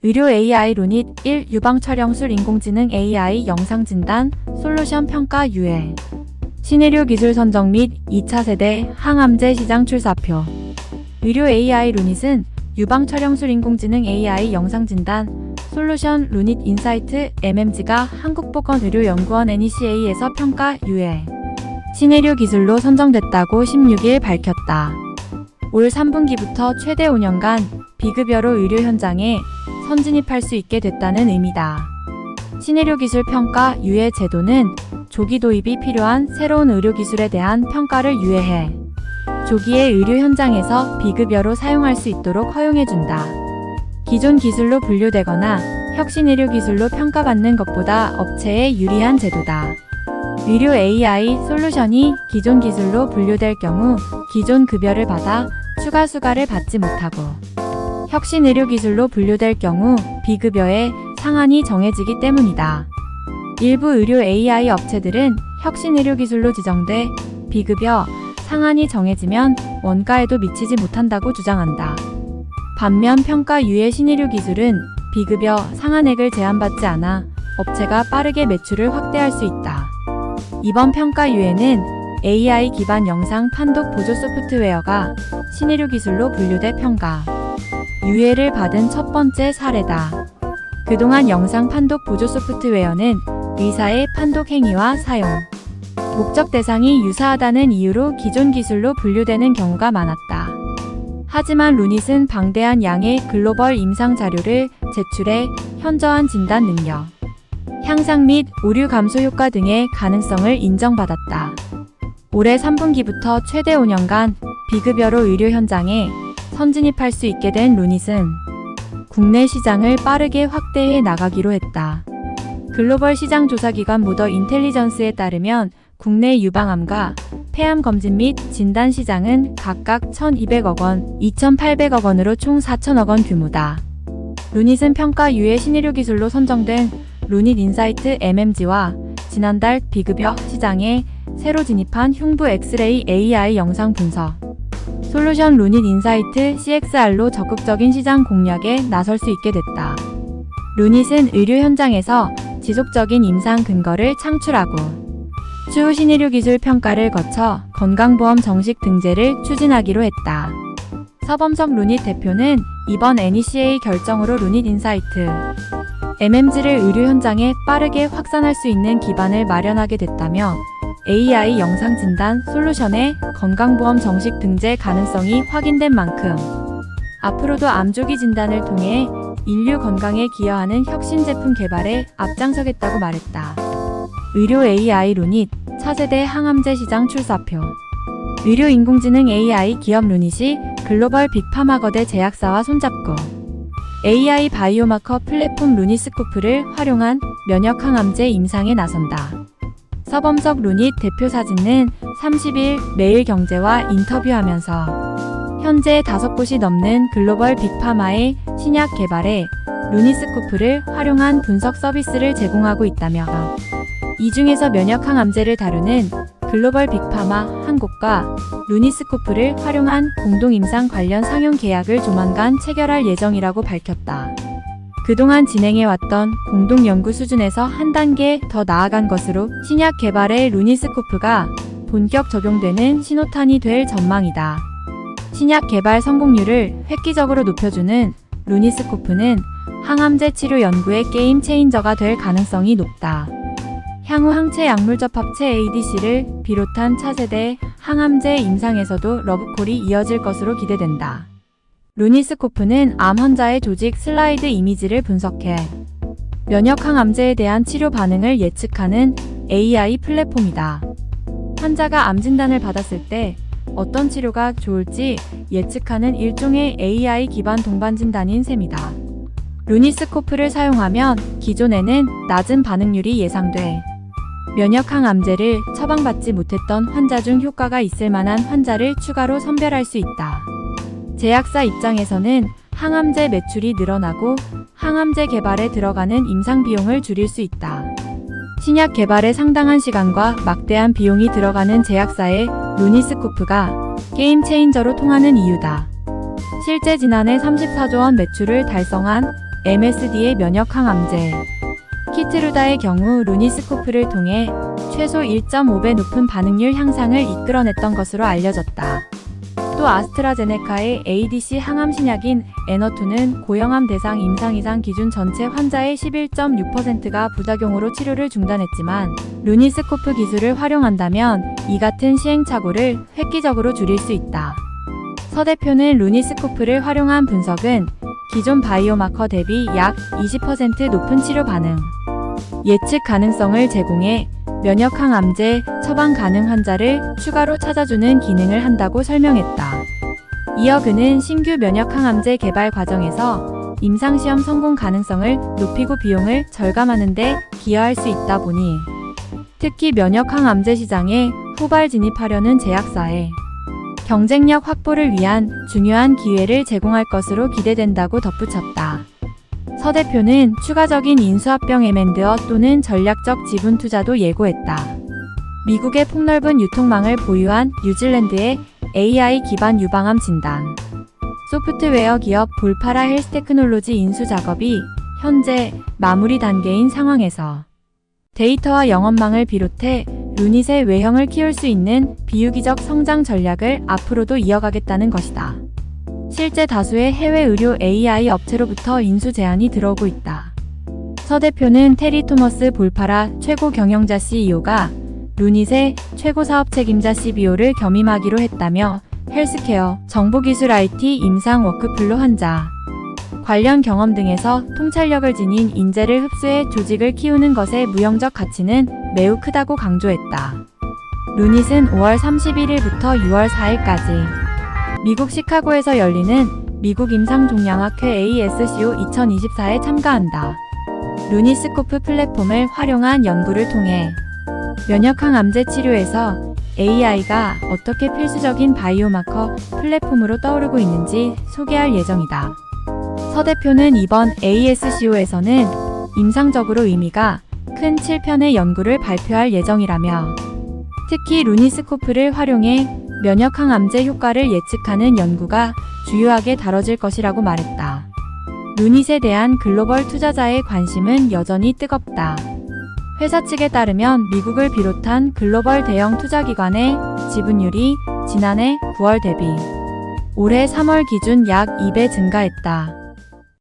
의료 AI 루닛 1 유방촬영술 인공지능 AI 영상진단 솔루션 평가 유예 신의료 기술 선정 및 2차 세대 항암제 시장 출사표 의료 AI 루닛은 유방촬영술 인공지능 AI 영상진단 솔루션 루닛 인사이트 MMG가 한국보건의료연구원 NECA에서 평가 유예 신의료 기술로 선정됐다고 16일 밝혔다. 올 3분기부터 최대 5년간 비급여로 의료 현장에 선진입할 수 있게 됐다는 의미다. 신의료 기술 평가 유예 제도는 조기 도입이 필요한 새로운 의료 기술에 대한 평가를 유예해 조기에 의료 현장에서 비급여로 사용할 수 있도록 허용해준다. 기존 기술로 분류되거나 혁신 의료 기술로 평가받는 것보다 업체에 유리한 제도다. 의료 AI 솔루션이 기존 기술로 분류될 경우 기존 급여를 받아 추가 수가를 받지 못하고 혁신 의료 기술로 분류될 경우 비급여의 상한이 정해지기 때문이다. 일부 의료 AI 업체들은 혁신 의료 기술로 지정돼 비급여 상한이 정해지면 원가에도 미치지 못한다고 주장한다. 반면 평가 유예 신의료 기술은 비급여 상한액을 제한받지 않아 업체가 빠르게 매출을 확대할 수 있다. 이번 평가 유예는 AI 기반 영상 판독 보조 소프트웨어가 신의료 기술로 분류돼 평가 유예를 받은 첫 번째 사례다. 그동안 영상 판독 보조 소프트웨어는 의사의 판독 행위와 사용, 목적 대상이 유사하다는 이유로 기존 기술로 분류되는 경우가 많았다. 하지만 루닛은 방대한 양의 글로벌 임상 자료를 제출해 현저한 진단 능력, 향상 및 오류 감소 효과 등의 가능성을 인정받았다. 올해 3분기부터 최대 5년간 비급여로 의료 현장에 선진입할 수 있게 된 루닛은 국내 시장을 빠르게 확대해 나가기로 했다. 글로벌 시장 조사기관 모더 인텔리전스에 따르면 국내 유방암과 폐암 검진 및 진단 시장은 각각 1,200억 원, 2,800억 원으로 총 4,000억 원 규모다. 루닛은 평가 유예 신의료 기술로 선정된 루닛 인사이트 MMG와 지난달 비급여 시장에 새로 진입한 흉부 엑스레이 AI 영상 분석 솔루션 루닛 인사이트 CXR로 적극적인 시장 공략에 나설 수 있게 됐다. 루닛은 의료 현장에서 지속적인 임상 근거를 창출하고 추후 신의료 기술 평가를 거쳐 건강보험 정식 등재를 추진하기로 했다. 서범석 루닛 대표는 이번 NECA 결정으로 루닛 인사이트 MMG를 의료 현장에 빠르게 확산할 수 있는 기반을 마련하게 됐다며 AI 영상 진단 솔루션의 건강보험 정식 등재 가능성이 확인된 만큼 앞으로도 암 조기 진단을 통해 인류 건강에 기여하는 혁신 제품 개발에 앞장서겠다고 말했다. 의료 AI 루닛 차세대 항암제 시장 출사표 의료 인공지능 AI 기업 루닛이 글로벌 빅파마 거대 제약사와 손잡고 AI 바이오마커 플랫폼 루닛스코프를 활용한 면역 항암제 임상에 나선다. 서범석 루닛 대표 사진은 30일 매일경제와 인터뷰하면서 현재 5곳이 넘는 글로벌 빅파마의 신약 개발에 루닛스코프를 활용한 분석 서비스를 제공하고 있다며 이 중에서 면역 항암제를 다루는 글로벌 빅파마 한 곳과 루닛스코프를 활용한 공동 임상 관련 상용 계약을 조만간 체결할 예정이라고 밝혔다. 그동안 진행해왔던 공동 연구 수준에서 한 단계 더 나아간 것으로 신약 개발의 루닛스코프가 본격 적용되는 신호탄이 될 전망이다. 신약 개발 성공률을 획기적으로 높여주는 루닛스코프는 항암제 치료 연구의 게임 체인저가 될 가능성이 높다. 향후 항체 약물 접합체 ADC를 비롯한 차세대 항암제 임상에서도 러브콜이 이어질 것으로 기대된다. 루닛스코프는 암 환자의 조직 슬라이드 이미지를 분석해 면역 항암제에 대한 치료 반응을 예측하는 AI 플랫폼이다. 환자가 암 진단을 받았을 때 어떤 치료가 좋을지 예측하는 일종의 AI 기반 동반 진단인 셈이다. 루닛스코프를 사용하면 기존에는 낮은 반응률이 예상돼 면역 항암제를 처방받지 못했던 환자 중 효과가 있을 만한 환자를 추가로 선별할 수 있다. 제약사 입장에서는 항암제 매출이 늘어나고 항암제 개발에 들어가는 임상 비용을 줄일 수 있다. 신약 개발에 상당한 시간과 막대한 비용이 들어가는 제약사의 루닛스코프가 게임 체인저로 통하는 이유다. 실제 지난해 34조 원 매출을 달성한 MSD의 면역 항암제. 키트루다의 경우 루니스코프를 통해 최소 1.5배 높은 반응률 향상을 이끌어냈던 것으로 알려졌다. 또 아스트라제네카의 ADC 항암 신약인 에너투는 고형암 대상 임상 이상 기준 전체 환자의 11.6%가 부작용으로 치료를 중단했지만 루니스코프 기술을 활용한다면 이 같은 시행착오를 획기적으로 줄일 수 있다. 서 대표는 루니스코프를 활용한 분석은 기존 바이오마커 대비 약 20% 높은 치료 반응, 예측 가능성을 제공해 면역 항암제 처방 가능 환자를 추가로 찾아주는 기능을 한다고 설명했다. 이어 그는 신규 면역 항암제 개발 과정에서 임상시험 성공 가능성을 높이고 비용을 절감하는 데 기여할 수 있다 보니 특히 면역 항암제 시장에 후발 진입하려는 제약사에 경쟁력 확보를 위한 중요한 기회를 제공할 것으로 기대된다고 덧붙였다. 서 대표는 추가적인 인수합병 M&A 또는 전략적 지분 투자도 예고했다. 미국의 폭넓은 유통망을 보유한 뉴질랜드의 AI 기반 유방암 진단 소프트웨어 기업 볼파라 헬스테크놀로지 인수 작업이 현재 마무리 단계인 상황에서 데이터와 영업망을 비롯해 루닛의 외형을 키울 수 있는 비유기적 성장 전략을 앞으로도 이어가겠다는 것이다. 실제 다수의 해외 의료 AI 업체로부터 인수 제안이 들어오고 있다. 서 대표는 테리 토머스 볼파라 최고 경영자 CEO가 루닛의 최고 사업 책임자 CBO를 겸임하기로 했다며 헬스케어, 정보기술 IT 임상 워크플로 환자, 관련 경험 등에서 통찰력을 지닌 인재를 흡수해 조직을 키우는 것의 무형적 가치는 매우 크다고 강조했다. 루닛은 5월 31일부터 6월 4일까지 미국 시카고에서 열리는 미국 임상종양학회 ASCO 2024에 참가한다. 루니스코프 플랫폼을 활용한 연구를 통해 면역항암제 치료에서 AI가 어떻게 필수적인 바이오마커 플랫폼으로 떠오르고 있는지 소개할 예정이다. 서 대표는 이번 ASCO에서는 임상적으로 의미가 큰 7편의 연구를 발표할 예정이라며 특히 루니스코프를 활용해 면역항암제 효과를 예측하는 연구가 주요하게 다뤄질 것이라고 말했다. 루닛에 대한 글로벌 투자자의 관심은 여전히 뜨겁다. 회사 측에 따르면 미국을 비롯한 글로벌 대형 투자기관의 지분율이 지난해 9월 대비 올해 3월 기준 약 2배 증가했다.